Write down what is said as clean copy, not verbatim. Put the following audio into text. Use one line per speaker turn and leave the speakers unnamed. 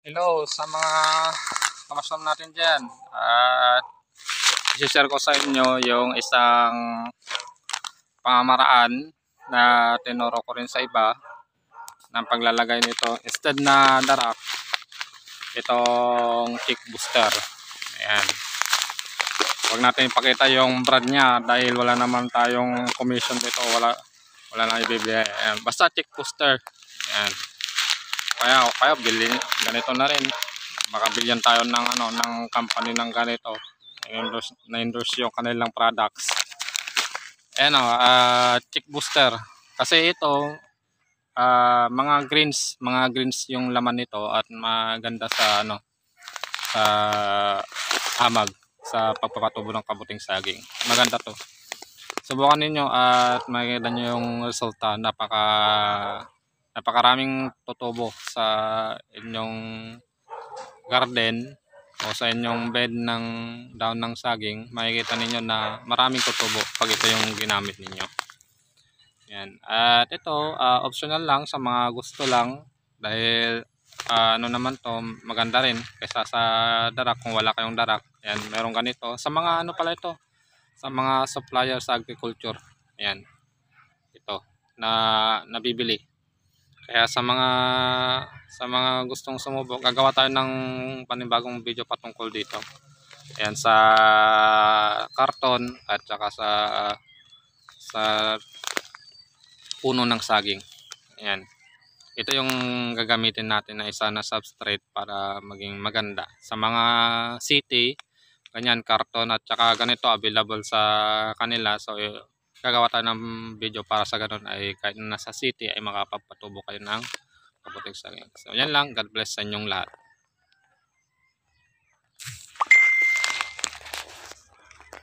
Hello sa mga kamasam natin dyan. At i-share ko sa inyo yung isang pamamaraan na tinuro ko rin sa iba ng paglalagay nito. Instead na darak, itong kick booster. Ayan. Huwag natin ipakita yung brand niya dahil wala naman tayong commission dito. Wala na ibibigay. Ayan. Basta kick booster. Ayan. Kaya bilhin ganito na rin. Baka bilhan tayo ng ng company ng ganito. Na-endorse yung kanilang products. Ayan chick booster. Kasi ito mga greens yung laman nito at maganda sa sa amag sa pagpapatubo ng kabuting saging. Maganda to. Subukan ninyo at makikita nyo yung resulta. Napakaraming tutubo sa inyong garden o sa inyong bed ng daon ng saging. Makikita ninyo na maraming tutubo pag ito yung ginamit ninyo. Yan. At ito optional lang sa mga gusto lang dahil naman to, maganda rin kaysa sa darak kung wala kayong darak. Yan, meron ganito sa mga pala ito, sa mga supplier sa agriculture. Yan. Ito na nabibili. Kaya sa mga gustong sumubok, gagawa tayo ng panibagong video patungkol dito. Ayan, sa karton at saka sa puno ng saging. Ayan. Ito yung gagamitin natin na isa na substrate para maging maganda. Sa mga city, ganyan karton at saka ganito available sa kanila. So gagawa tayo ng video para sa ganun ay kahit nasa city ay makapagpatubo kayo ng kabuting saging. So yan lang. God bless sa inyong lahat.